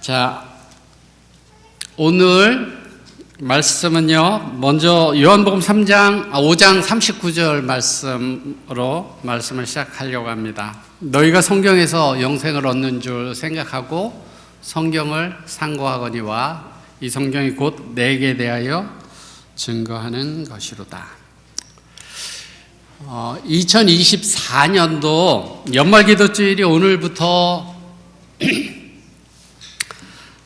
자, 오늘 말씀은요, 먼저 요한복음 5장 39절 말씀으로 말씀을 시작하려고 합니다. 너희가 성경에서 영생을 얻는 줄 생각하고 성경을 상고하거니와 이 성경이 곧 내게 대하여 증거하는 것이로다. 2024년도 연말기도주일이 오늘부터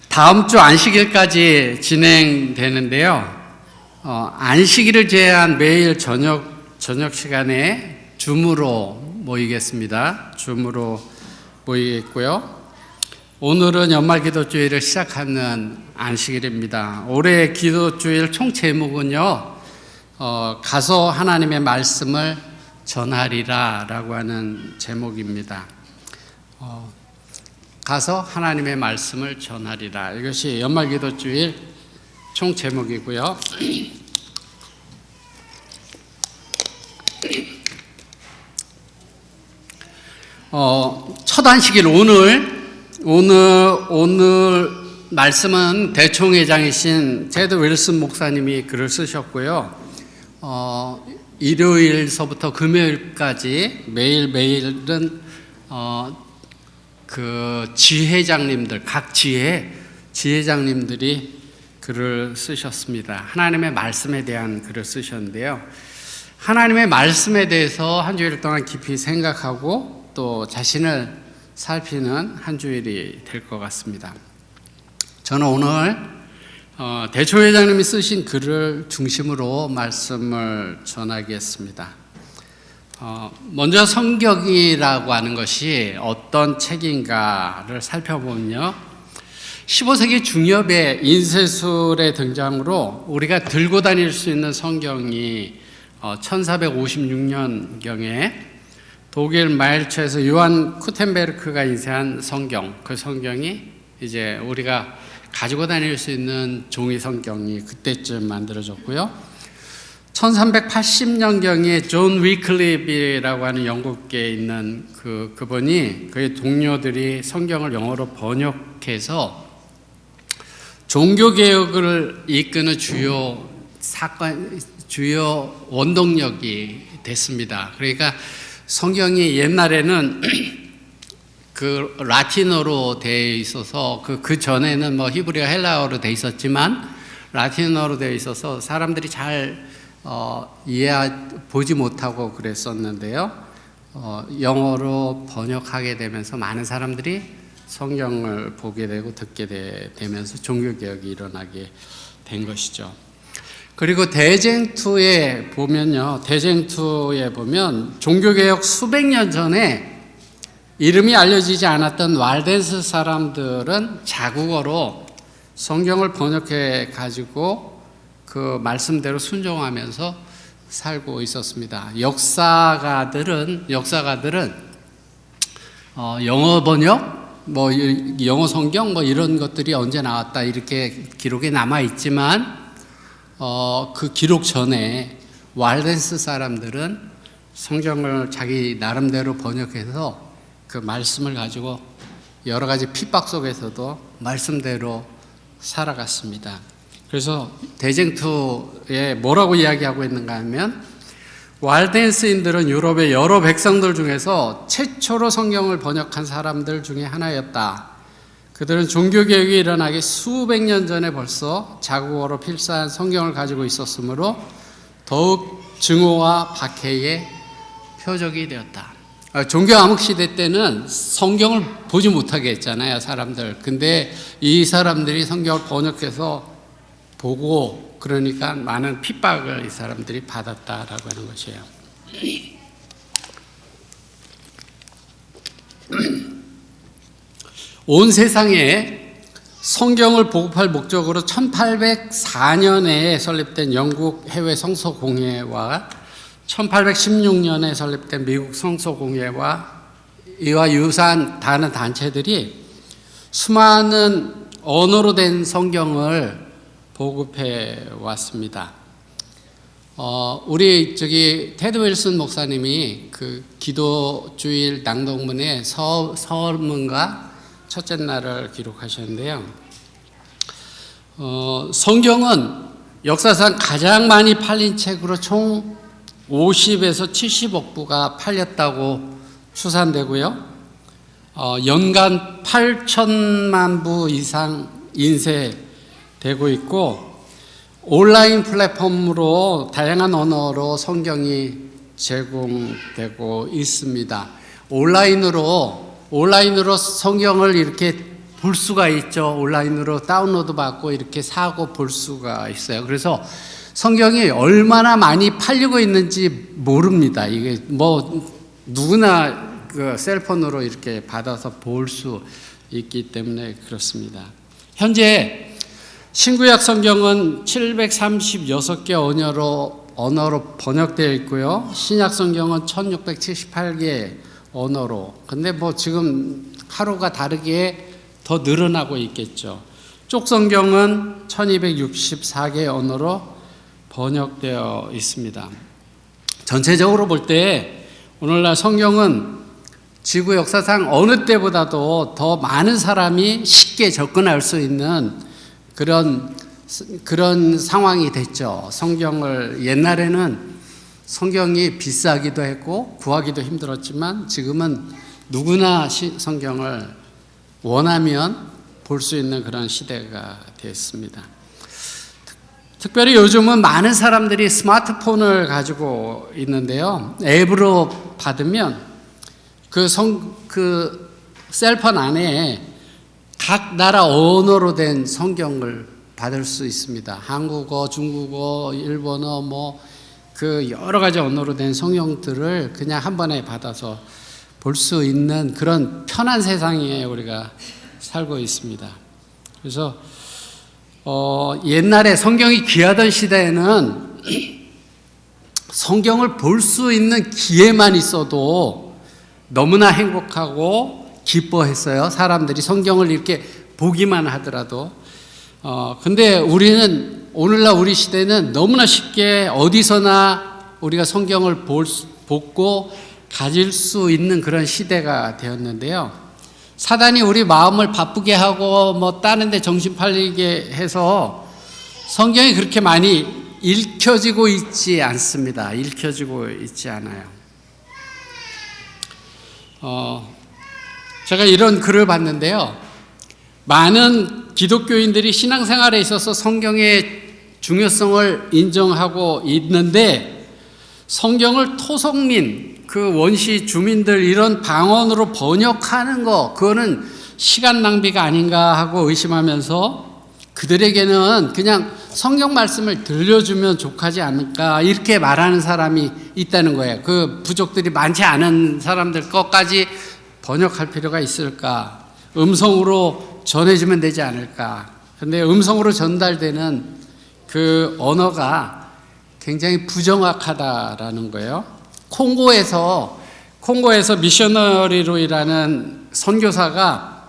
다음 주 안식일까지 진행되는데요. 안식일을 제외한 매일 저녁 시간에 줌으로 모이겠습니다. 줌으로 모이겠고요. 오늘은 연말기도주일을 시작하는 안식일입니다. 올해 기도주일 총 제목은요, 가서 하나님의 말씀을 전하리라 라고 하는 제목입니다. 가서 하나님의 말씀을 전하리라. 이것이 연말기도주일 총 제목이고요. 첫 안식일 오늘 말씀은 대총회장이신 테드 윌슨 목사님이 글을 쓰셨고요. 일요일서부터 금요일까지 매일은 그 지회장님들, 각 지회장님들이 글을 쓰셨습니다. 하나님의 말씀에 대한 글을 쓰셨는데요. 하나님의 말씀에 대해서 한 주일 동안 깊이 생각하고 또 자신을 살피는 한 주일이 될 것 같습니다. 저는 오늘 대총회장님이 쓰신 글을 중심으로 말씀을 전하겠습니다. 먼저 성경이라고 하는 것이 어떤 책인가를 살펴보면요, 15세기 중엽의 인쇄술의 등장으로 우리가 들고 다닐 수 있는 성경이 1456년경에 독일 마일츠에서 요한 쿠텐베르크가 인쇄한 성경, 그 성경이 이제 우리가 가지고 다닐 수 있는 종이 성경이 그때쯤 만들어졌고요. 1380년경에 존 위클립이라고 하는 영국계에 있는 그분이 그의 동료들이 성경을 영어로 번역해서 종교개혁을 이끄는 주요 원동력이 됐습니다. 그러니까 성경이 옛날에는 그 라틴어로 되어 있어서 그 전에는 뭐 히브리어 헬라어로 되어 있었지만 라틴어로 되어 있어서 사람들이 잘 보지 못하고 그랬었는데요. 영어로 번역하게 되면서 많은 사람들이 성경을 보게 되고 듣게 되면서 종교개혁이 일어나게 된 것이죠. 그리고 대쟁투에 보면 종교개혁 수백 년 전에 이름이 알려지지 않았던 walden스 사람들은 자국어로 성경을 번역해 가지고 그 말씀대로 순종하면서 살고 있었습니다. 역사가들은 영어 번역, 영어 성경 이런 것들이 언제 나왔다 이렇게 기록이 남아 있지만 그 기록 전에 walden스 사람들은 성경을 자기 나름대로 번역해서 그 말씀을 가지고 여러 가지 핍박 속에서도 말씀대로 살아갔습니다. 그래서 대쟁투에 뭐라고 이야기하고 있는가 하면, walden스인들은 유럽의 여러 백성들 중에서 최초로 성경을 번역한 사람들 중에 하나였다. 그들은 종교개혁이 일어나기 수백 년 전에 벌써 자국어로 필사한 성경을 가지고 있었으므로 더욱 증오와 박해의 표적이 되었다. 종교암흑시대 때는 성경을 보지 못하게 했잖아요, 사람들. 근데 이 사람들이 성경을 번역해서 보고, 그러니까 많은 핍박을 이 사람들이 받았다라고 하는 것이에요. 온 세상에 성경을 보급할 목적으로 1804년에 설립된 영국 해외 성서공회와 1816년에 설립된 미국 성서공회와 이와 유사한 다른 단체들이 수많은 언어로 된 성경을 보급해 왔습니다. 우리 테드 윌슨 목사님이 그 기도주일 낭독문에 서문과 첫째 날을 기록하셨는데요. 성경은 역사상 가장 많이 팔린 책으로 총 50에서 70억 부가 팔렸다고 추산되고요. 연간 8천만 부 이상 인쇄되고 있고, 온라인 플랫폼으로 다양한 언어로 성경이 제공되고 있습니다. 온라인으로 성경을 이렇게 볼 수가 있죠. 온라인으로 다운로드 받고 이렇게 사고 볼 수가 있어요. 그래서 성경이 얼마나 많이 팔리고 있는지 모릅니다. 이게 누구나 그 셀폰으로 이렇게 받아서 볼 수 있기 때문에 그렇습니다. 현재 신구약 성경은 736개 언어로 번역되어 있고요. 신약 성경은 1678개 언어로. 근데 지금 하루가 다르게 더 늘어나고 있겠죠. 쪽 성경은 1264개 언어로 번역되어 있습니다. 전체적으로 볼 때 오늘날 성경은 지구 역사상 어느 때보다도 더 많은 사람이 쉽게 접근할 수 있는 그런 상황이 됐죠. 옛날에는 성경이 비싸기도 했고 구하기도 힘들었지만 지금은 누구나 성경을 원하면 볼 수 있는 그런 시대가 됐습니다. 특별히 요즘은 많은 사람들이 스마트폰을 가지고 있는데요. 앱으로 받으면 그 셀폰 안에 각 나라 언어로 된 성경을 받을 수 있습니다. 한국어, 중국어, 일본어, 여러 가지 언어로 된 성경들을 그냥 한 번에 받아서 볼 수 있는 그런 편한 세상에 우리가 살고 있습니다. 그래서 옛날에 성경이 귀하던 시대에는 성경을 볼 수 있는 기회만 있어도 너무나 행복하고 기뻐했어요. 사람들이 성경을 이렇게 보기만 하더라도. 근데 오늘날 우리 시대는 너무나 쉽게 어디서나 우리가 성경을 보고 가질 수 있는 그런 시대가 되었는데요. 사단이 우리 마음을 바쁘게 하고 다른 데 정신 팔리게 해서 성경이 그렇게 많이 읽혀지고 있지 않습니다. 읽혀지고 있지 않아요. 제가 이런 글을 봤는데요. 많은 기독교인들이 신앙생활에 있어서 성경의 중요성을 인정하고 있는데 성경을 토속민, 원시 주민들 이런 방언으로 번역하는 그거는 시간 낭비가 아닌가 하고 의심하면서 그들에게는 그냥 성경 말씀을 들려주면 족하지 않을까 이렇게 말하는 사람이 있다는 거예요. 그 부족들이 많지 않은 사람들 것까지 번역할 필요가 있을까? 음성으로 전해주면 되지 않을까? 근데 음성으로 전달되는 그 언어가 굉장히 부정확하다라는 거예요. 콩고에서 미셔너리로 일하는 선교사가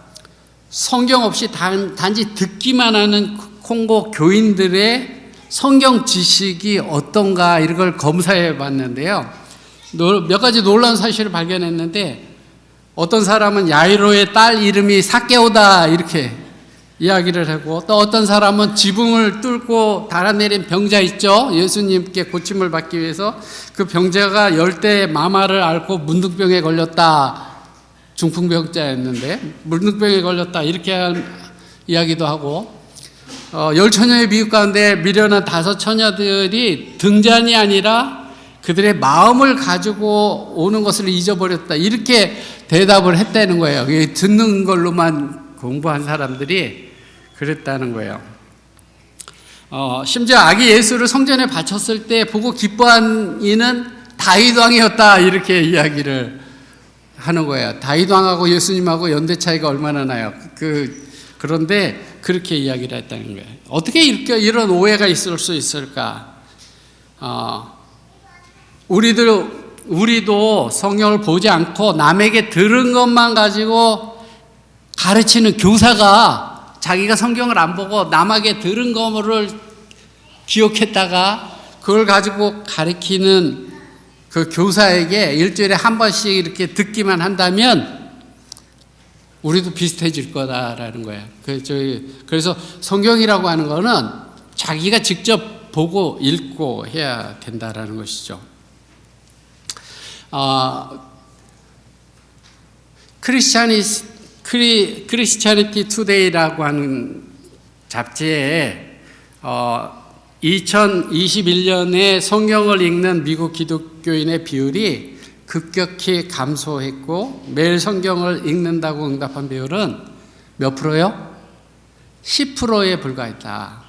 성경 없이 단지 듣기만 하는 콩고 교인들의 성경 지식이 어떤가 이걸 검사해 봤는데요. 몇 가지 놀라운 사실을 발견했는데 어떤 사람은 야이로의 딸 이름이 사케오다 이렇게 이야기를 하고 또 어떤 사람은 지붕을 뚫고 달아내린 병자 있죠. 예수님께 고침을 받기 위해서 그 병자가 열대 마마를 앓고 문둥병에 걸렸다. 중풍병자였는데 문둥병에 걸렸다 이렇게 이야기도 하고 10처녀의 미국 가운데 미련한 5처녀들이 등잔이 아니라 그들의 마음을 가지고 오는 것을 잊어버렸다 이렇게 대답을 했다는 거예요. 듣는 걸로만 공부한 사람들이 그랬다는 거예요. 심지어 아기 예수를 성전에 바쳤을 때 보고 기뻐한 이는 다윗 왕이었다 이렇게 이야기를 하는 거예요. 다윗 왕하고 예수님하고 연대 차이가 얼마나 나요. 그런데 그렇게 이야기를 했다는 거예요. 어떻게 이런 오해가 있을 수 있을까? 우리도 성경을 보지 않고 남에게 들은 것만 가지고 가르치는 교사가 자기가 성경을 안 보고 남에게 들은 거를 기억했다가 그걸 가지고 가르치는 그 교사에게 일주일에 한 번씩 이렇게 듣기만 한다면 우리도 비슷해질 거다라는 거예요. 그래서 성경이라고 하는 거는 자기가 직접 보고 읽고 해야 된다라는 것이죠. 크리스티애니티 투데이라고 하는 잡지에 2021년에 성경을 읽는 미국 기독교인의 비율이 급격히 감소했고 매일 성경을 읽는다고 응답한 비율은 몇 프로요? 10%에 불과했다.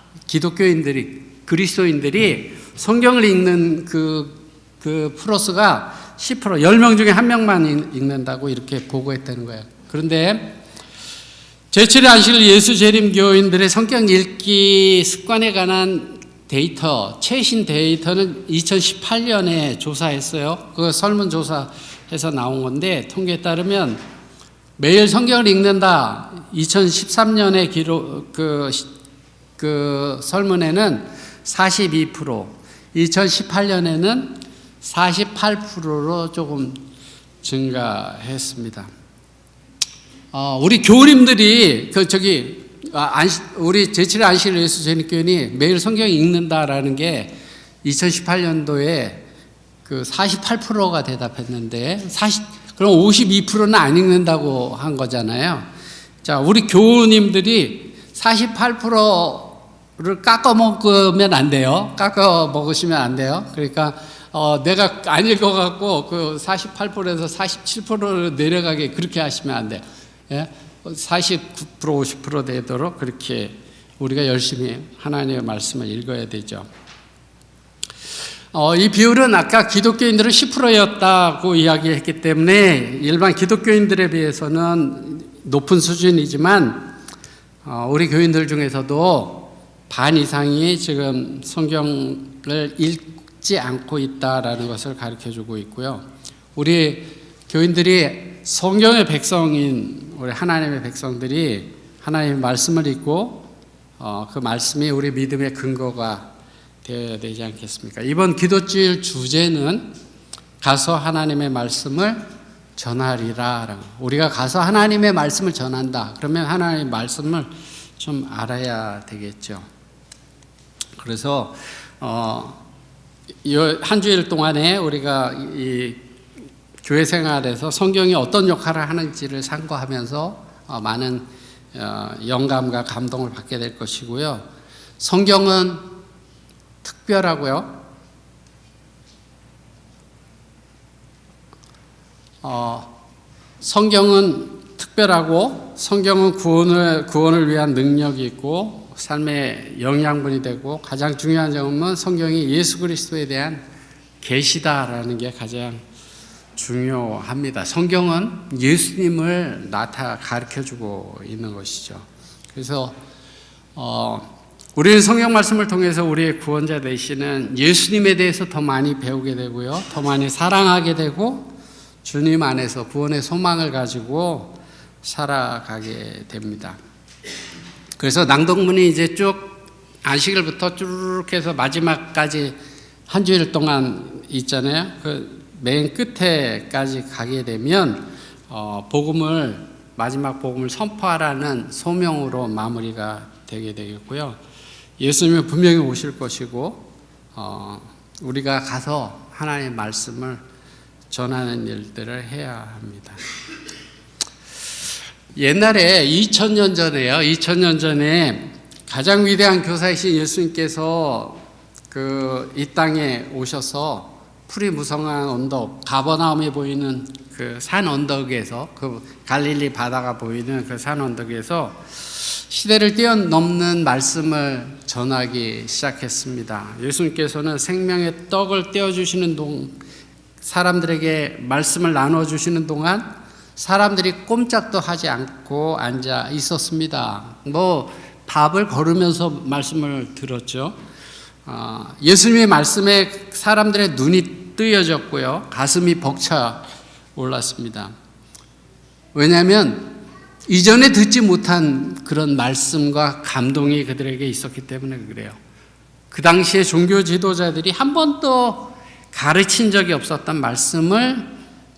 그리스도인들이 성경을 읽는 그 프로스가 10%, 10명 중에 1명만 읽는다고 이렇게 보고했다는 거예요. 그런데 제7의 안식일 예수 재림 교인들의 성경 읽기 습관에 관한 데이터, 최신 데이터는 2018년에 조사했어요. 그 설문조사에서 나온 건데 통계에 따르면 매일 성경을 읽는다. 2013년에 기록 그 설문에는 42%, 2018년에는 48%로 조금 증가했습니다. 우리 교우님들이 우리 제7의 안식일 예수 재림교인이 매일 성경 읽는다라는 게 2018년도에 그 48%가 대답했는데 그럼 52%는 안 읽는다고 한 거잖아요. 자, 우리 교우님들이 48%를 깎아 먹으면 안 돼요. 깎아 먹으시면 안 돼요. 그러니까 내가 안 읽어갖고 그 48%에서 47%로 내려가게 그렇게 하시면 안 돼요. 예? 49% 50% 되도록 그렇게 우리가 열심히 하나님의 말씀을 읽어야 되죠. 이 비율은 아까 기독교인들은 10%였다고 이야기했기 때문에 일반 기독교인들에 비해서는 높은 수준이지만 우리 교인들 중에서도 반 이상이 지금 성경을 읽지 않고 있다라는 것을 가르쳐주고 있고요. 우리 교인들이 성경의 백성인 우리 하나님의 백성들이 하나님의 말씀을 읽고 그 말씀이 우리 믿음의 근거가 되어야 되지 않겠습니까? 이번 기도주일 주제는 가서 하나님의 말씀을 전하리라. 우리가 가서 하나님의 말씀을 전한다. 그러면 하나님의 말씀을 좀 알아야 되겠죠. 그래서 한 주일 동안에 우리가 이 교회 생활에서 성경이 어떤 역할을 하는지를 상고하면서 많은 영감과 감동을 받게 될 것이고요. 성경은 특별하고요. 성경은 특별하고 성경은 구원을 위한 능력이 있고 삶의 영양분이 되고 가장 중요한 점은 성경이 예수 그리스도에 대한 계시다라는 게 가장 중요합니다. 성경은 예수님을 가르쳐주고 있는 것이죠. 그래서 우리는 성경 말씀을 통해서 우리의 구원자 되시는 예수님에 대해서 더 많이 배우게 되고요. 더 많이 사랑하게 되고 주님 안에서 구원의 소망을 가지고 살아가게 됩니다. 그래서 낭독문이 이제 쭉 안식일부터 쭉 해서 마지막까지 한 주일 동안 있잖아요. 그 맨 끝에까지 가게 되면 마지막 복음을 선포하라는 소명으로 마무리가 되게 되겠고요. 예수님은 분명히 오실 것이고 우리가 가서 하나님의 말씀을 전하는 일들을 해야 합니다. 옛날에 2000년 전에요. 2000년 전에 가장 위대한 교사이신 예수님께서 이 땅에 오셔서 풀이 무성한 언덕, 가버나움이 보이는 그 산 언덕에서, 그 갈릴리 바다가 보이는 그 산 언덕에서 시대를 뛰어넘는 말씀을 전하기 시작했습니다. 예수님께서는 생명의 떡을 떼어주시는 사람들에게 말씀을 나눠주시는 동안 사람들이 꼼짝도 하지 않고 앉아 있었습니다. 밥을 거르면서 말씀을 들었죠. 예수님의 말씀에 사람들의 눈이 뜨여졌고요. 가슴이 벅차 올랐습니다. 왜냐하면 이전에 듣지 못한 그런 말씀과 감동이 그들에게 있었기 때문에 그래요. 그 당시에 종교 지도자들이 한 번도 가르친 적이 없었던 말씀을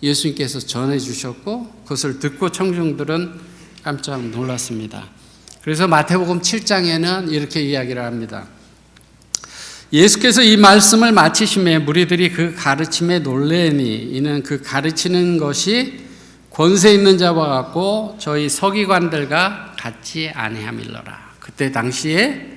예수님께서 전해 주셨고 그것을 듣고 청중들은 깜짝 놀랐습니다. 그래서 마태복음 7장에는 이렇게 이야기를 합니다. 예수께서 이 말씀을 마치심에 무리들이 그 가르침에 놀래니 이는 그 가르치는 것이 권세 있는 자와 같고 저희 서기관들과 같지 아니함일러라. 그때 당시에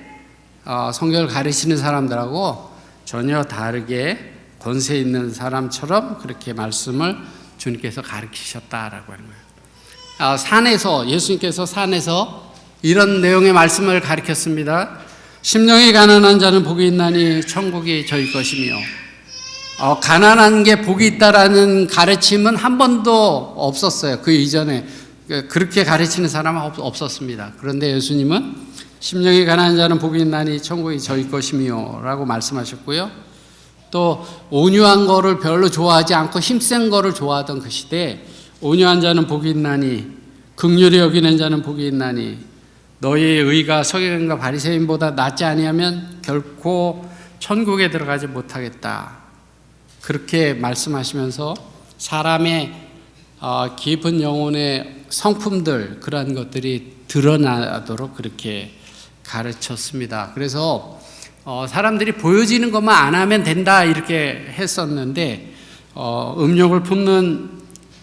성경을 가르치는 사람들하고 전혀 다르게 권세 있는 사람처럼 그렇게 말씀을 주님께서 가르치셨다라고 하는 거예요. 산에서 예수님께서 산에서 이런 내용의 말씀을 가르쳤습니다. 심령이 가난한 자는 복이 있나니 천국이 저희 것이며 가난한 게 복이 있다라는 가르침은 한 번도 없었어요. 그 이전에 그렇게 가르치는 사람은 없었습니다. 그런데 예수님은 심령이 가난한 자는 복이 있나니 천국이 저희 것이며 라고 말씀하셨고요. 또 온유한 거를 별로 좋아하지 않고 힘센 거를 좋아하던 그 시대에 온유한 자는 복이 있나니 긍휼히 여기는 자는 복이 있나니 너희의 의가 서기관과 바리새인보다 낫지 아니하면 결코 천국에 들어가지 못하겠다. 그렇게 말씀하시면서 사람의 깊은 영혼의 성품들 그러한 것들이 드러나도록 그렇게 가르쳤습니다. 그래서 사람들이 보여지는 것만 안 하면 된다 이렇게 했었는데 음욕을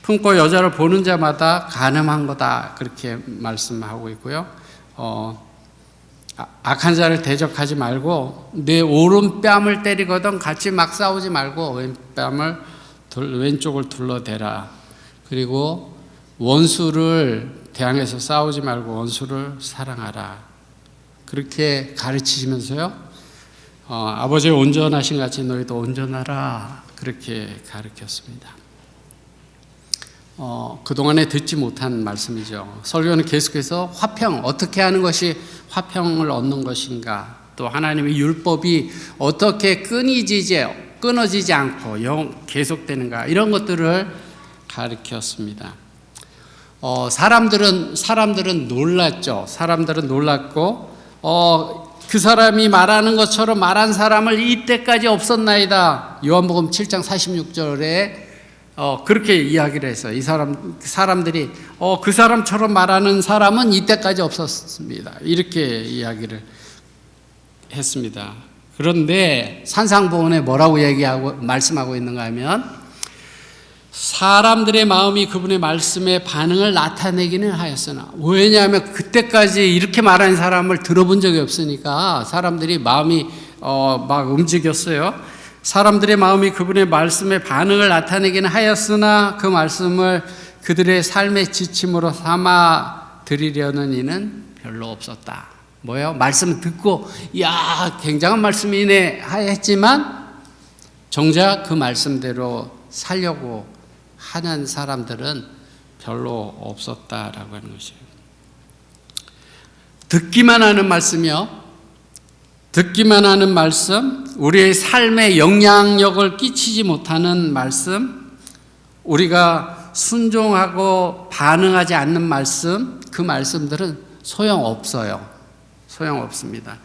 품고 여자를 보는 자마다 간음한 거다 그렇게 말씀하고 있고요. 악한 자를 대적하지 말고 내 오른뺨을 때리거든 같이 막 싸우지 말고 왼쪽을 둘러대라. 그리고 원수를 대항해서 싸우지 말고 원수를 사랑하라. 그렇게 가르치시면서요. 아버지의 온전하신 같이 너희도 온전하라. 그렇게 가르쳤습니다. 그동안에 듣지 못한 말씀이죠. 설교는 계속해서 화평, 어떻게 하는 것이 화평을 얻는 것인가, 또 하나님의 율법이 어떻게 끊어지지 않고 계속되는가, 이런 것들을 가르쳤습니다. 사람들은 놀랐죠. 사람들은 놀랐고, 그 사람이 말하는 것처럼 말한 사람을 이때까지 없었나이다. 요한복음 7장 46절에 그렇게 이야기를 했어요. 사람들이 그 사람처럼 말하는 사람은 이때까지 없었습니다. 이렇게 이야기를 했습니다. 그런데 산상보훈에 뭐라고 말씀하고 있는가 하면 사람들의 마음이 그분의 말씀에 반응을 나타내기는 하였으나, 왜냐하면 그때까지 이렇게 말하는 사람을 들어본 적이 없으니까 사람들이 마음이 막 움직였어요. 사람들의 마음이 그분의 말씀에 반응을 나타내기는 하였으나 그 말씀을 그들의 삶의 지침으로 삼아 드리려는 이는 별로 없었다. 뭐예요? 말씀을 듣고 야 굉장한 말씀이네 했지만 정작 그 말씀대로 살려고 하는 사람들은 별로 없었다라고 하는 것이에요. 듣기만 하는 말씀이요. 듣기만 하는 말씀, 우리의 삶에 영향력을 끼치지 못하는 말씀, 우리가 순종하고 반응하지 않는 말씀, 그 말씀들은 소용없어요. 소용없습니다.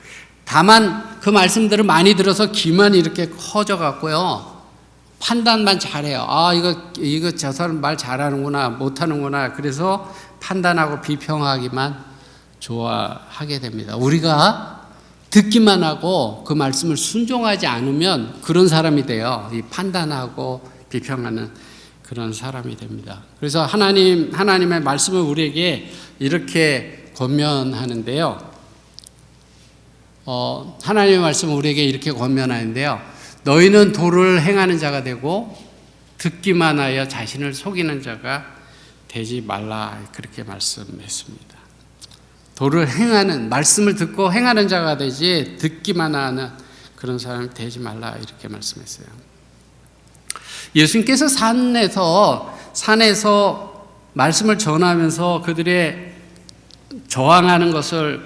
다만 그 말씀들을 많이 들어서 귀만 이렇게 커져갖고요. 판단만 잘해요. 이거 저 사람 말 잘하는구나, 못하는구나. 그래서 판단하고 비평하기만 좋아하게 됩니다. 우리가 듣기만 하고 그 말씀을 순종하지 않으면 그런 사람이 돼요. 이 판단하고 비평하는 그런 사람이 됩니다. 그래서 하나님의 말씀을 우리에게 이렇게 권면하는데요. 하나님의 말씀을 우리에게 이렇게 권면하는데요. 너희는 도를 행하는 자가 되고 듣기만 하여 자신을 속이는 자가 되지 말라. 그렇게 말씀했습니다. 도를 행하는, 말씀을 듣고 행하는 자가 되지 듣기만 하는 그런 사람이 되지 말라. 이렇게 말씀했어요. 예수님께서 산에서 말씀을 전하면서 그들의 저항하는 것을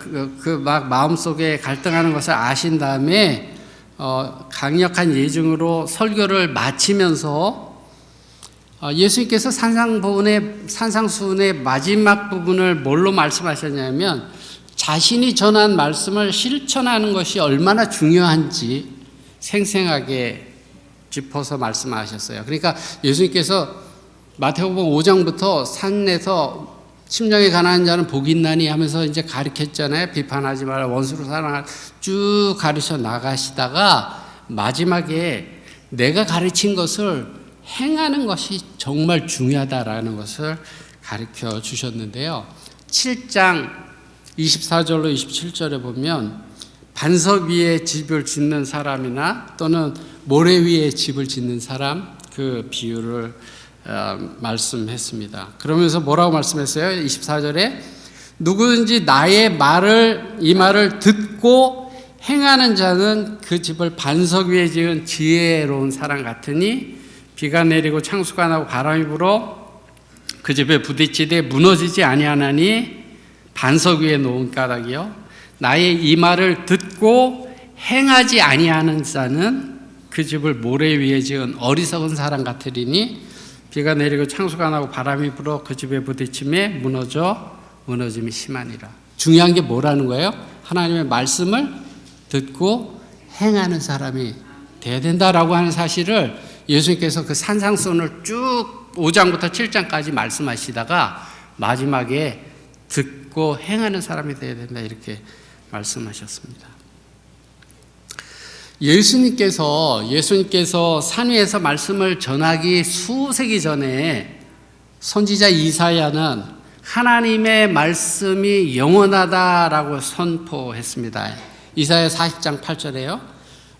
막 마음속에 갈등하는 것을 아신 다음에 강력한 예증으로 설교를 마치면서 예수님께서 산상수훈의 마지막 부분을 뭘로 말씀하셨냐면 자신이 전한 말씀을 실천하는 것이 얼마나 중요한지 생생하게 짚어서 말씀하셨어요. 그러니까 예수님께서 마태복음 5장부터 산에서 심령이 가난한 자는 복이 있나니 하면서 이제 가르쳤잖아요. 비판하지 마라, 원수로 사랑하라, 쭉 가르쳐 나가시다가 마지막에 내가 가르친 것을 행하는 것이 정말 중요하다라는 것을 가르쳐 주셨는데요. 7장 24절로 27절에 보면 반석 위에 집을 짓는 사람이나 또는 모래 위에 집을 짓는 사람, 그 비유를 말씀했습니다. 그러면서 뭐라고 말씀했어요? 24절에 누구든지 나의 이 말을 듣고 행하는 자는 그 집을 반석 위에 지은 지혜로운 사람 같으니 비가 내리고 창수가 나고 바람이 불어 그 집에 부딪히되 무너지지 아니하나니 반석 위에 놓은 까닭이요 나의 이 말을 듣고 행하지 아니하는 자는 그 집을 모래 위에 지은 어리석은 사람 같으리니 비가 내리고 창수가 나고 바람이 불어 그 집에 부딪힘에 무너짐이 심하니라. 중요한 게 뭐라는 거예요? 하나님의 말씀을 듣고 행하는 사람이 돼야 된다라고 하는 사실을 예수님께서 그 산상수훈을 쭉 5장부터 7장까지 말씀하시다가 마지막에 듣고 행하는 사람이 돼야 된다 이렇게 말씀하셨습니다. 예수님께서 산 위에서 말씀을 전하기 수세기 전에 선지자 이사야는 하나님의 말씀이 영원하다라고 선포했습니다. 이사야 40장 8절에요.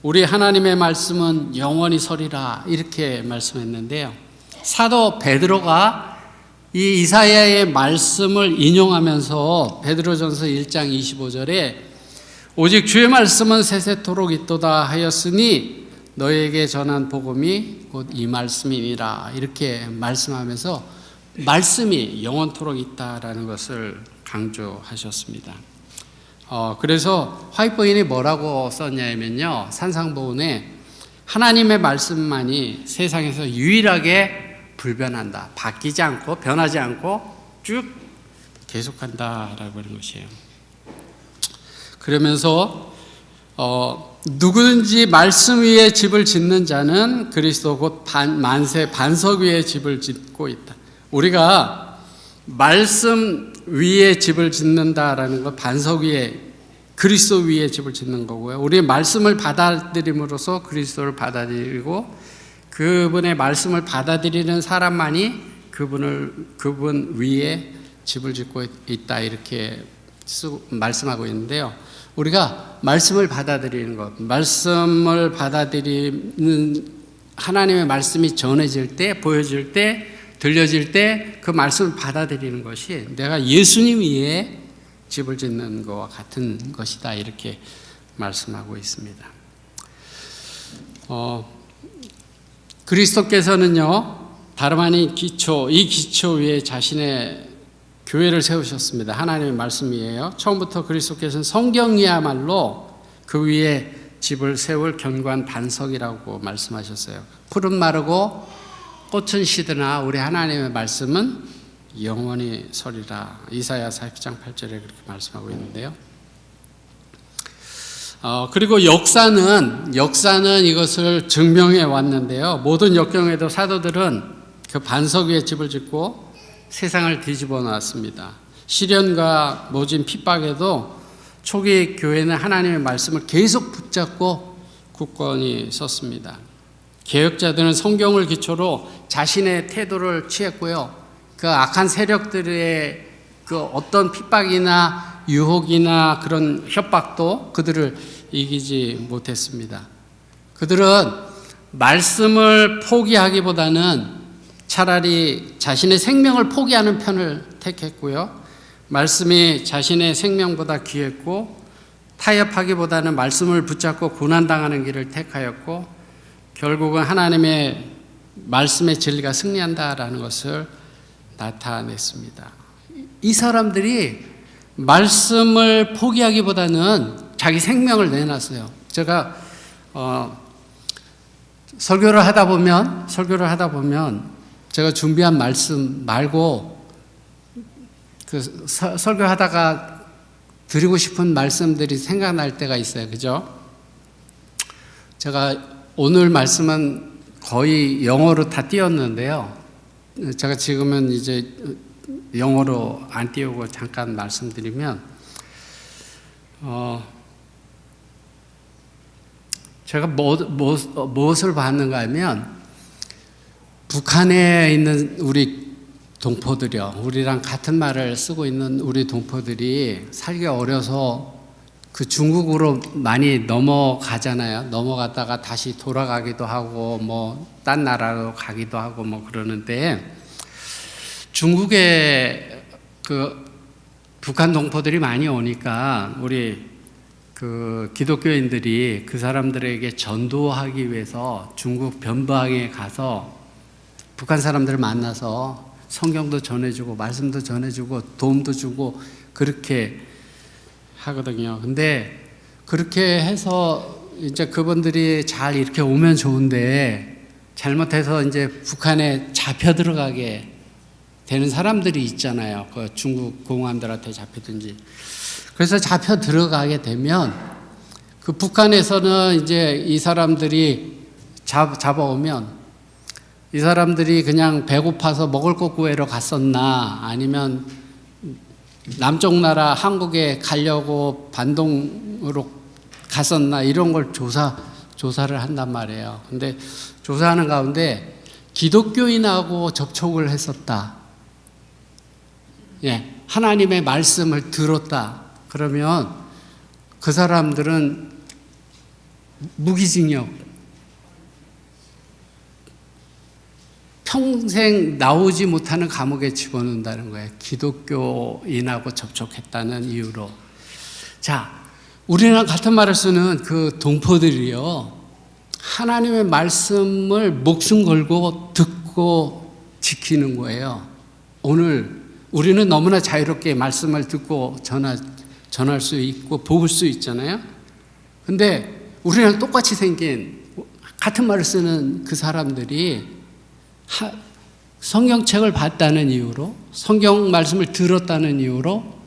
우리 하나님의 말씀은 영원히 서리라 이렇게 말씀했는데요. 사도 베드로가 이 이사야의 말씀을 인용하면서 베드로전서 1장 25절에 오직 주의 말씀은 세세토록 있도다 하였으니 너에게 전한 복음이 곧 이 말씀이니라 이렇게 말씀하면서 말씀이 영원토록 있다라는 것을 강조하셨습니다. 그래서 화이트보인이 뭐라고 썼냐면요, 산상보훈에 하나님의 말씀만이 세상에서 유일하게 불변한다, 바뀌지 않고 변하지 않고 쭉 계속한다라고 하는 것이에요. 그러면서 누구든지 말씀 위에 집을 짓는 자는 그리스도 곧 만세 반석 위에 집을 짓고 있다. 우리가 말씀 위에 집을 짓는다라는 것, 반석 위에 그리스도 위에 집을 짓는 거고요. 우리의 말씀을 받아들임으로써 그리스도를 받아들이고 그분의 말씀을 받아들이는 사람만이 그분 위에 집을 짓고 있다 이렇게 말씀하고 있는데요. 우리가 말씀을 받아들이는 것, 말씀을 받아들이는 하나님의 말씀이 전해질 때, 보여질 때, 들려질 때 그 말씀을 받아들이는 것이 내가 예수님 위에 집을 짓는 것과 같은 것이다 이렇게 말씀하고 있습니다. 그리스도께서는요 다름 아닌 이 기초 위에 자신의 교회를 세우셨습니다. 하나님의 말씀 위에요. 처음부터 그리스도께서는 성경이야말로 그 위에 집을 세울 견고한 반석이라고 말씀하셨어요. 풀은 마르고 꽃은 시드나 우리 하나님의 말씀은 영원히 서리라. 이사야 40장 8절에 그렇게 말씀하고 있는데요. 그리고 역사는 이것을 증명해 왔는데요. 모든 역경에도 사도들은 그 반석 위에 집을 짓고 세상을 뒤집어 놨습니다. 시련과 모진 핍박에도 초기 교회는 하나님의 말씀을 계속 붙잡고 굳건히 섰습니다. 개혁자들은 성경을 기초로 자신의 태도를 취했고요. 그 악한 세력들의 그 어떤 핍박이나 유혹이나 그런 협박도 그들을 이기지 못했습니다. 그들은 말씀을 포기하기보다는 차라리 자신의 생명을 포기하는 편을 택했고요. 말씀이 자신의 생명보다 귀했고 타협하기보다는 말씀을 붙잡고 고난당하는 길을 택하였고 결국은 하나님의 말씀의 진리가 승리한다라는 것을 나타냈습니다. 이 사람들이 말씀을 포기하기보다는 자기 생명을 내놨어요. 제가 설교를 하다 보면 제가 준비한 말씀 말고 그 설교하다가 드리고 싶은 말씀들이 생각날 때가 있어요. 그죠? 제가 오늘 말씀은 거의 영어로 다 띄웠는데요. 제가 지금은 이제 영어로 안 띄우고 잠깐 말씀드리면, 제가 무엇을 봤는가 하면, 북한에 있는 우리 동포들이요, 우리랑 같은 말을 쓰고 있는 우리 동포들이 살기 어려서 그 중국으로 많이 넘어가잖아요. 넘어갔다가 다시 돌아가기도 하고 뭐 딴 나라로 가기도 하고 뭐 그러는데, 중국에 그 북한 동포들이 많이 오니까 우리 그 기독교인들이 그 사람들에게 전도하기 위해서 중국 변방에 가서 북한 사람들을 만나서 성경도 전해주고 말씀도 전해주고 도움도 주고 그렇게 하거든요. 근데 그렇게 해서 이제 그분들이 잘 이렇게 오면 좋은데, 잘못해서 이제 북한에 잡혀 들어가게 되는 사람들이 있잖아요. 그 중국 공안들한테 잡히든지. 그래서 잡혀 들어가게 되면 그 북한에서는 이제 이 사람들이 잡아오면 이 사람들이 그냥 배고파서 먹을 것 구하러 갔었나, 아니면 남쪽 나라 한국에 가려고 반동으로 갔었나, 이런 걸 조사를 한단 말이에요. 근데 조사하는 가운데 기독교인하고 접촉을 했었다, 예, 하나님의 말씀을 들었다, 그러면 그 사람들은 무기징역, 평생 나오지 못하는 감옥에 집어넣는다는 거예요. 기독교인하고 접촉했다는 이유로. 자, 우리랑 같은 말을 쓰는 그 동포들이요, 하나님의 말씀을 목숨 걸고 듣고 지키는 거예요. 오늘 우리는 너무나 자유롭게 말씀을 듣고 전할 수 있고 볼 수 있잖아요. 근데 우리랑 똑같이 생긴 같은 말을 쓰는 그 사람들이 성경책을 봤다는 이유로, 성경 말씀을 들었다는 이유로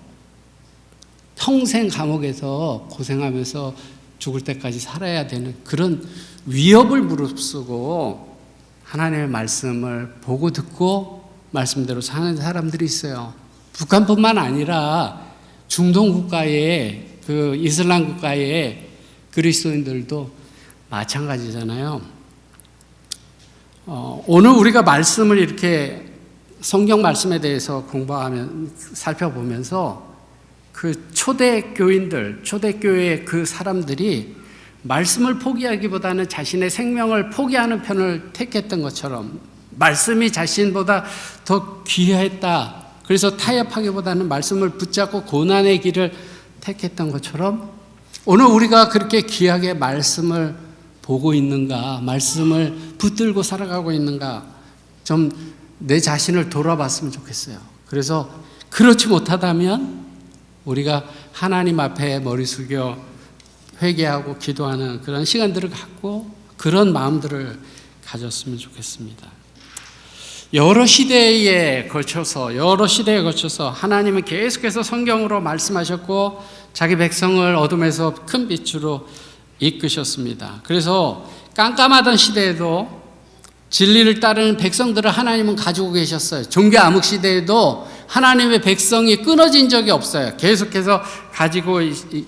평생 감옥에서 고생하면서 죽을 때까지 살아야 되는 그런 위협을 무릅쓰고 하나님의 말씀을 보고 듣고 말씀대로 사는 사람들이 있어요. 북한뿐만 아니라 중동 국가의 그 이슬람 국가의 그리스도인들도 마찬가지잖아요. 오늘 우리가 말씀을 이렇게 성경 말씀에 대해서 살펴보면서 그 초대교인들, 초대교회의 그 사람들이 말씀을 포기하기보다는 자신의 생명을 포기하는 편을 택했던 것처럼, 말씀이 자신보다 더 귀했다, 그래서 타협하기보다는 말씀을 붙잡고 고난의 길을 택했던 것처럼, 오늘 우리가 그렇게 귀하게 말씀을 보고 있는가, 말씀을 붙들고 살아가고 있는가, 좀 내 자신을 돌아봤으면 좋겠어요. 그래서 그렇지 못하다면 우리가 하나님 앞에 머리 숙여 회개하고 기도하는 그런 시간들을 갖고 그런 마음들을 가졌으면 좋겠습니다. 여러 시대에 걸쳐서 하나님은 계속해서 성경으로 말씀하셨고 자기 백성을 어둠에서 큰 빛으로 이끄셨습니다. 그래서 깜깜하던 시대에도 진리를 따르는 백성들을 하나님은 가지고 계셨어요. 종교 암흑 시대에도 하나님의 백성이 끊어진 적이 없어요. 계속해서 가지고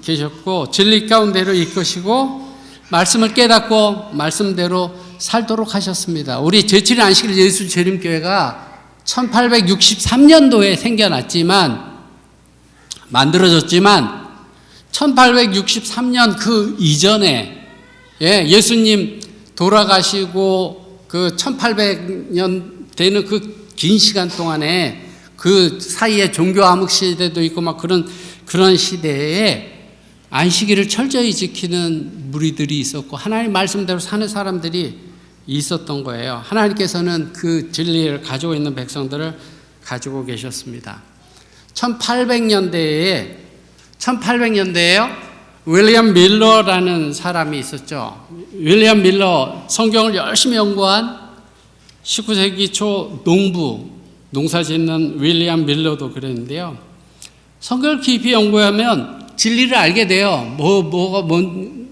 계셨고 진리 가운데로 이끄시고 말씀을 깨닫고 말씀대로 살도록 하셨습니다. 우리 제7일 안식일 예수 재림교회가 1863년도에 생겨났지만, 만들어졌지만 1863년 그 이전에, 예수님 돌아가시고 그 1800년 되는 그 긴 시간 동안에 그 사이에 종교 암흑 시대도 있고 막 그런 시대에 안식일을 철저히 지키는 무리들이 있었고 하나님 말씀대로 사는 사람들이 있었던 거예요. 하나님께서는 그 진리를 가지고 있는 백성들을 가지고 계셨습니다. 1800년대에요. 윌리엄 밀러라는 사람이 있었죠. 윌리엄 밀러, 성경을 열심히 연구한 19세기 초 농사 짓는 윌리엄 밀러도 그랬는데요. 성경을 깊이 연구하면 진리를 알게 돼요.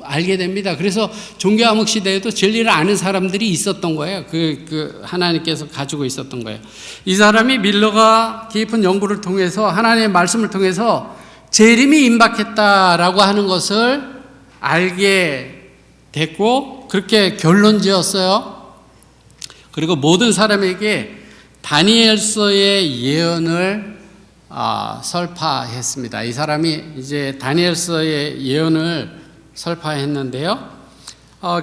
알게 됩니다. 그래서 종교암흑 시대에도 진리를 아는 사람들이 있었던 거예요. 그 하나님께서 가지고 있었던 거예요. 이 사람이 밀러가 깊은 연구를 통해서 하나님의 말씀을 통해서 재림이 임박했다라고 하는 것을 알게 됐고 그렇게 결론 지었어요. 그리고 모든 사람에게 다니엘서의 예언을 설파했습니다. 이 사람이 이제 다니엘서의 예언을 설파했는데요.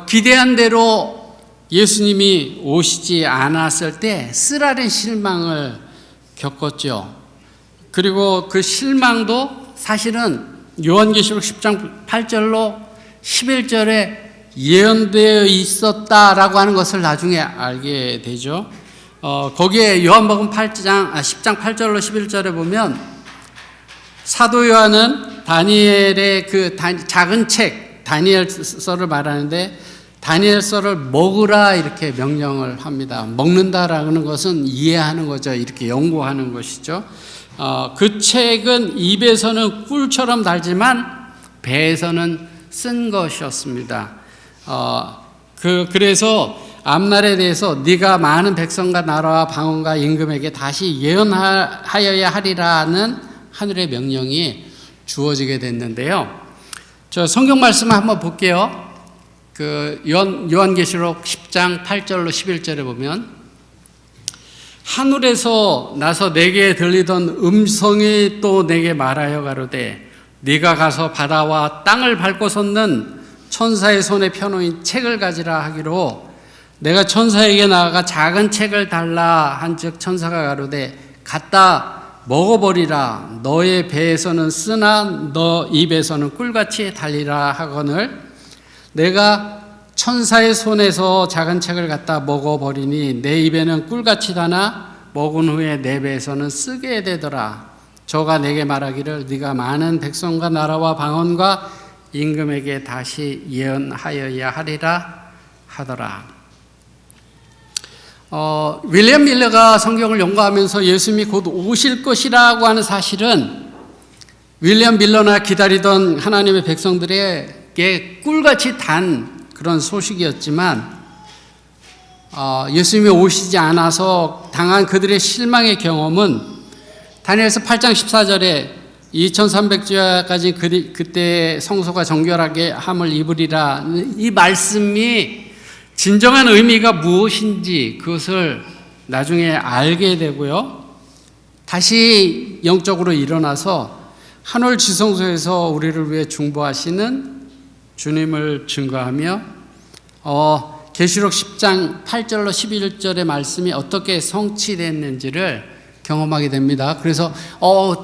기대한 대로 예수님이 오시지 않았을 때 쓰라린 실망을 겪었죠. 그리고 그 실망도 사실은 요한계시록 10장 8절로 11절에 예언되어 있었다라고 하는 것을 나중에 알게 되죠. 거기에 요한복음 10장 8절로 11절에 보면 사도 요한은 다니엘의 그 작은 책 다니엘서를 말하는데 다니엘서를 먹으라 이렇게 명령을 합니다. 먹는다라는 것은 이해하는 거죠. 이렇게 연구하는 것이죠. 그 책은 입에서는 꿀처럼 달지만 배에서는 쓴 것이었습니다. 그래서 앞날에 대해서 네가 많은 백성과 나라와 방언과 임금에게 다시 예언하여야 하리라는 하늘의 명령이 주어지게 됐는데요. 저 성경 말씀 한번 볼게요. 그 요한계시록 10장 8절로 11절에 보면 하늘에서 나서 내게 들리던 음성이 또 내게 말하여 가로되 네가 가서 바다와 땅을 밟고 섰는 천사의 손에 펴놓인 책을 가지라 하기로 내가 천사에게 나아가 작은 책을 달라 한즉 천사가 가로되 갖다 먹어버리라 너의 배에서는 쓰나 너 입에서는 꿀같이 달리라 하거늘 내가 천사의 손에서 작은 책을 갖다 먹어버리니 내 입에는 꿀같이 다나 먹은 후에 내 배에서는 쓰게 되더라. 저가 내게 말하기를 네가 많은 백성과 나라와 방언과 임금에게 다시 예언하여야 하리라 하더라. 윌리엄 밀러가 성경을 연구하면서 예수님이 곧 오실 것이라고 하는 사실은 윌리엄 밀러나 기다리던 하나님의 백성들에게 꿀같이 단 그런 소식이었지만 예수님이 오시지 않아서 당한 그들의 실망의 경험은 다니엘서 8장 14절에 2300주야까지 그때 성소가 정결하게 함을 입으리라 이 말씀이 진정한 의미가 무엇인지 그것을 나중에 알게 되고요. 다시 영적으로 일어나서 하늘 지성소에서 우리를 위해 중보하시는 주님을 증거하며 계시록 10장 8절로 11절의 말씀이 어떻게 성취됐는지를 경험하게 됩니다. 그래서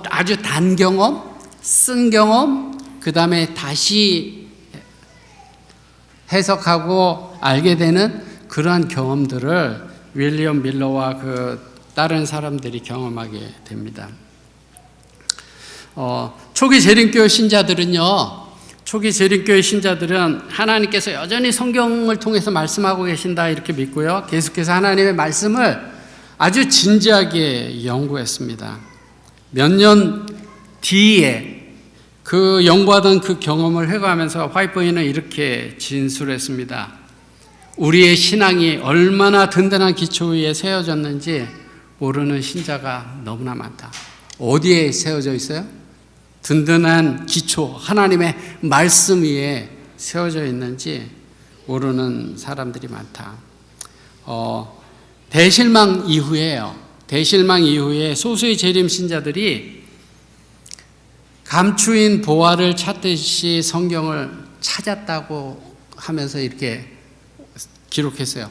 아주 단 경험, 쓴 경험, 그 다음에 다시 해석하고 알게 되는 그러한 경험들을 윌리엄 밀러와 그 다른 사람들이 경험하게 됩니다. 초기 재림교회 신자들은요, 초기 재림교회 신자들은 하나님께서 여전히 성경을 통해서 말씀하고 계신다 이렇게 믿고요. 계속해서 하나님의 말씀을 아주 진지하게 연구했습니다. 몇 년 뒤에 그 연구하던 그 경험을 회고하면서 화이트보이는 이렇게 진술했습니다. 우리의 신앙이 얼마나 든든한 기초 위에 세워졌는지 모르는 신자가 너무나 많다. 어디에 세워져 있어요? 든든한 기초, 하나님의 말씀 위에 세워져 있는지 모르는 사람들이 많다. 대실망 이후에요. 대실망 이후에 소수의 재림 신자들이 감추인 보화를 찾듯이 성경을 찾았다고 하면서 이렇게 기록했어요.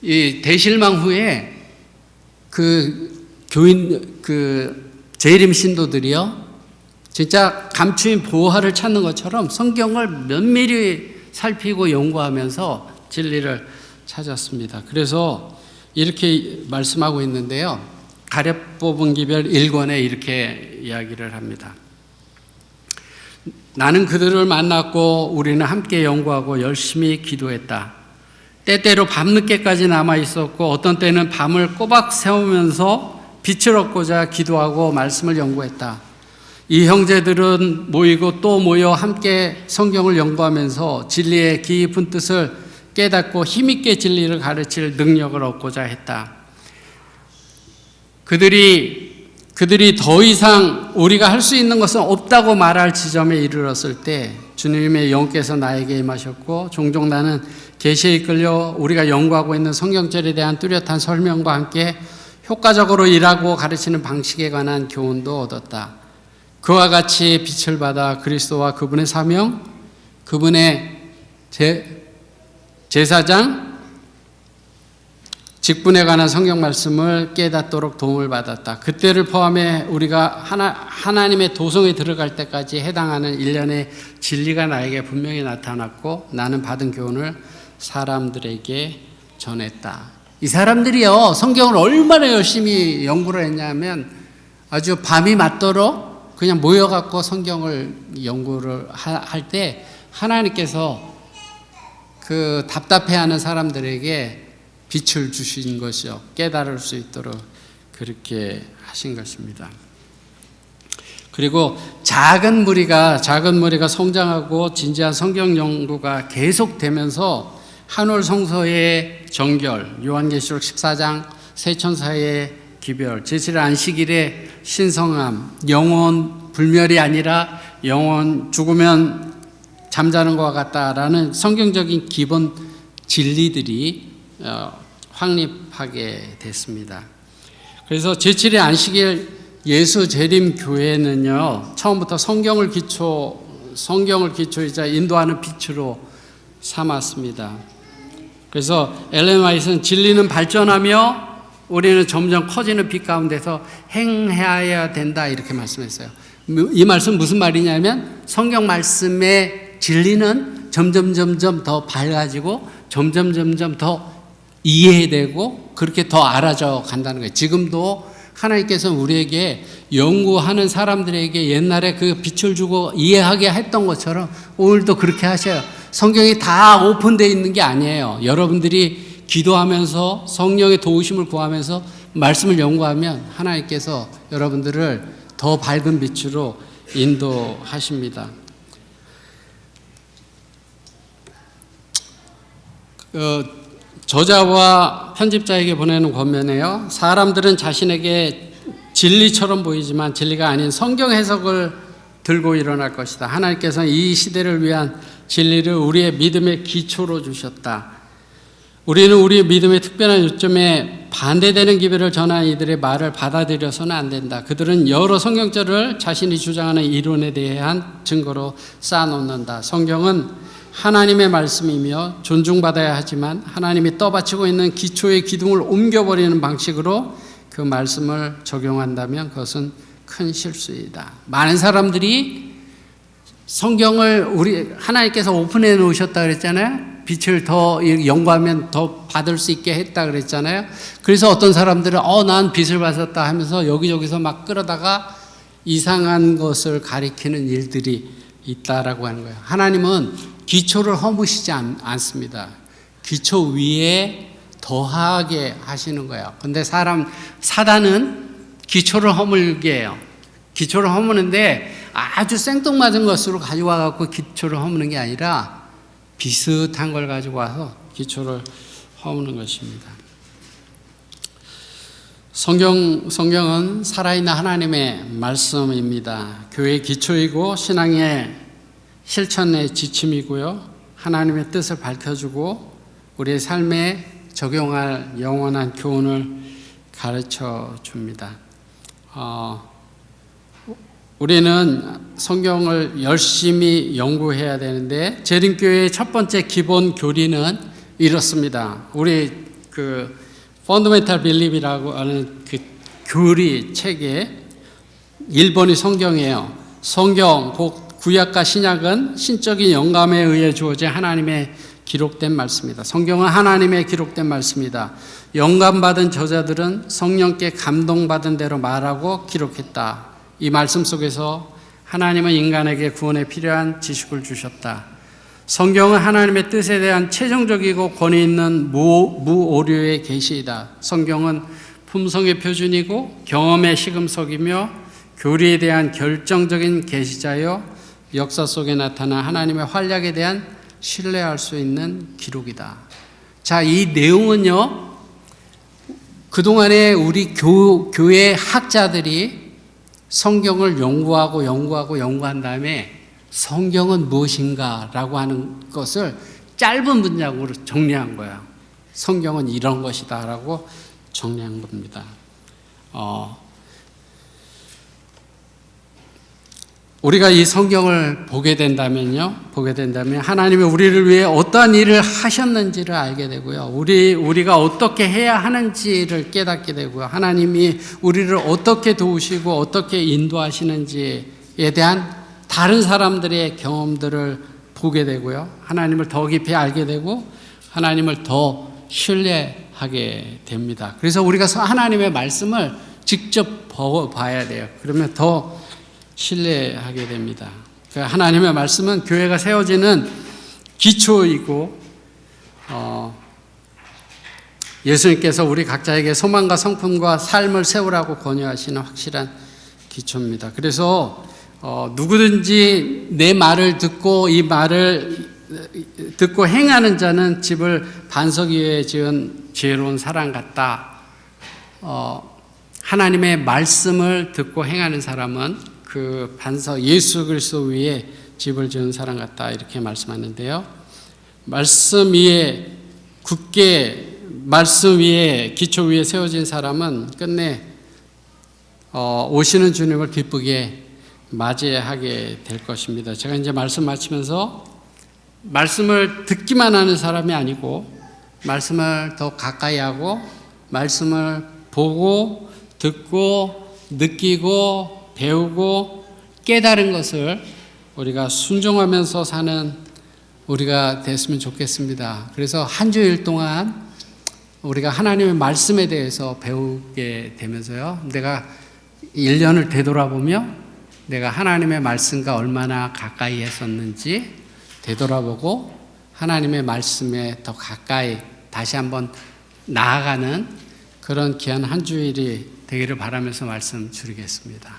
이 대실망 후에 그 교인, 그 재림 신도들이요, 진짜 감추인 보화를 찾는 것처럼 성경을 면밀히 살피고 연구하면서 진리를 찾았습니다. 그래서 이렇게 말씀하고 있는데요. 가렙 뽑은 기별 1권에 이렇게 이야기를 합니다. 나는 그들을 만났고 우리는 함께 연구하고 열심히 기도했다. 때때로 밤늦게까지 남아 있었고 어떤 때는 밤을 꼬박 새우면서 빛을 얻고자 기도하고 말씀을 연구했다. 이 형제들은 모이고 또 모여 함께 성경을 연구하면서 진리의 깊은 뜻을 깨닫고 힘있게 진리를 가르칠 능력을 얻고자 했다. 그들이 더 이상 우리가 할 수 있는 것은 없다고 말할 지점에 이르렀을 때 주님의 영께서 나에게 임하셨고, 종종 나는 계시에 이끌려 우리가 연구하고 있는 성경절에 대한 뚜렷한 설명과 함께 효과적으로 일하고 가르치는 방식에 관한 교훈도 얻었다. 그와 같이 빛을 받아 그리스도와 그분의 사명, 그분의 제사장, 직분에 관한 성경 말씀을 깨닫도록 도움을 받았다. 그때를 포함해 우리가 하나님의 도성에 들어갈 때까지 해당하는 일련의 진리가 나에게 분명히 나타났고, 나는 받은 교훈을 사람들에게 전했다. 이 사람들이요, 성경을 얼마나 열심히 연구를 했냐면 아주 밤이 맞도록 그냥 모여갖고 성경을 연구를 할 때 하나님께서 그 답답해하는 사람들에게 빛을 주신 것이요, 깨달을 수 있도록 그렇게 하신 것입니다. 그리고 작은 무리가 성장하고 진지한 성경 연구가 계속되면서 한올 성서의 정결, 요한계시록 14장 세천사의 기별, 제7일 안식일의 신성함, 영원 불멸이 아니라 영원 죽으면 잠자는 것과 같다라는 성경적인 기본 진리들이 확립하게 됐습니다. 그래서 제7일 안식일 예수 재림 교회는요, 처음부터 성경을 기초이자 인도하는 빛으로 삼았습니다. 그래서 엘렌 화이트는 진리는 발전하며 우리는 점점 커지는 빛 가운데서 행해야 된다, 이렇게 말씀했어요. 이 말씀 무슨 말이냐면, 성경 말씀의 진리는 점점 더 밝아지고 점점 더 이해되고 그렇게 더 알아져 간다는 거예요. 지금도 하나님께서 우리에게 연구하는 사람들에게 옛날에 그 빛을 주고 이해하게 했던 것처럼 오늘도 그렇게 하셔요. 성경이 다 오픈되어 있는 게 아니에요. 여러분들이 기도하면서 성령의 도우심을 구하면서 말씀을 연구하면 하나님께서 여러분들을 더 밝은 빛으로 인도하십니다. 저자와 편집자에게 보내는 권면에요, 사람들은 자신에게 진리처럼 보이지만 진리가 아닌 성경 해석을 들고 일어날 것이다. 하나님께서는 이 시대를 위한 진리를 우리의 믿음의 기초로 주셨다. 우리는 우리의 믿음의 특별한 요점에 반대되는 기별을 전한 이들의 말을 받아들여서는 안 된다. 그들은 여러 성경절을 자신이 주장하는 이론에 대한 증거로 쌓아놓는다. 성경은 하나님의 말씀이며 존중받아야 하지만 하나님이 떠받치고 있는 기초의 기둥을 옮겨버리는 방식으로 그 말씀을 적용한다면 그것은 큰 실수이다. 많은 사람들이 성경을 하나님께서 오픈해 놓으셨다 그랬잖아요. 빛을 더 연구하면 더 받을 수 있게 했다 그랬잖아요. 그래서 어떤 사람들은 난 빛을 받았다 하면서 여기저기서 막 끌어다가 이상한 것을 가리키는 일들이 있다라고 하는 거예요. 하나님은 기초를 허무시지 않습니다. 기초 위에 더하게 하시는 거예요. 근데 사단은 기초를 허물게 해요. 기초를 허무는데 아주 생뚱맞은 것으로 가져와 갖고 기초를 허무는 게 아니라 비슷한 걸 가지고 와서 기초를 허무는 것입니다. 성경은 살아있는 하나님의 말씀입니다. 교회의 기초이고 신앙의 실천의 지침이고요, 하나님의 뜻을 밝혀주고 우리의 삶에 적용할 영원한 교훈을 가르쳐 줍니다. 우리는 성경을 열심히 연구해야 되는데, 재림교회의 첫 번째 기본 교리는 이렇습니다. 우리 그 펀더멘탈 빌립이라고 하는 그 교리 책에 1번이 성경이에요. 성경, 곧 구약과 신약은 신적인 영감에 의해 주어진 하나님의 기록된 말씀이다. 성경은 하나님의 기록된 말씀이다. 영감받은 저자들은 성령께 감동받은 대로 말하고 기록했다. 이 말씀 속에서 하나님은 인간에게 구원에 필요한 지식을 주셨다. 성경은 하나님의 뜻에 대한 최종적이고 권위 있는 무오류의 계시이다. 성경은 품성의 표준이고 경험의 시금석이며 교리에 대한 결정적인 계시자요 역사 속에 나타난 하나님의 활약에 대한 신뢰할 수 있는 기록이다. 자, 이 내용은요, 그동안에 우리 교회 학자들이 성경을 연구한 다음에 성경은 무엇인가라고 하는 것을 짧은 문장으로 정리한 거예요. 성경은 이런 것이다라고 정리한 겁니다. 우리가 이 성경을 보게 된다면 하나님이 우리를 위해 어떠한 일을 하셨는지를 알게 되고요. 우리가 어떻게 해야 하는지를 깨닫게 되고요. 하나님이 우리를 어떻게 도우시고 어떻게 인도하시는지에 대한 다른 사람들의 경험들을 보게 되고요. 하나님을 더 깊이 알게 되고 하나님을 더 신뢰하게 됩니다. 그래서 우리가 하나님의 말씀을 직접 봐야 돼요. 그러면 더 신뢰하게 됩니다. 하나님의 말씀은 교회가 세워지는 기초이고 예수님께서 우리 각자에게 소망과 성품과 삶을 세우라고 권유하시는 확실한 기초입니다. 그래서 누구든지 내 말을 듣고 이 말을 듣고 행하는 자는 집을 반석 위에 지은 지혜로운 사람 같다. 하나님의 말씀을 듣고 행하는 사람은 그 반석 예수 그리스도 위에 집을 지은 사람 같다 이렇게 말씀하는데요. 말씀 위에 기초 위에 세워진 사람은 끝내 오시는 주님을 기쁘게 맞이하게 될 것입니다. 제가 이제 말씀 마치면서 말씀을 듣기만 하는 사람이 아니고 말씀을 더 가까이 하고 말씀을 보고 듣고 느끼고 배우고 깨달은 것을 우리가 순종하면서 사는 우리가 됐으면 좋겠습니다. 그래서 한 주일 동안 우리가 하나님의 말씀에 대해서 배우게 되면서요. 내가 1년을 되돌아보며 내가 하나님의 말씀과 얼마나 가까이 했었는지 되돌아보고 하나님의 말씀에 더 가까이 다시 한번 나아가는 그런 귀한 한 주일이 되기를 바라면서 말씀 줄이겠습니다.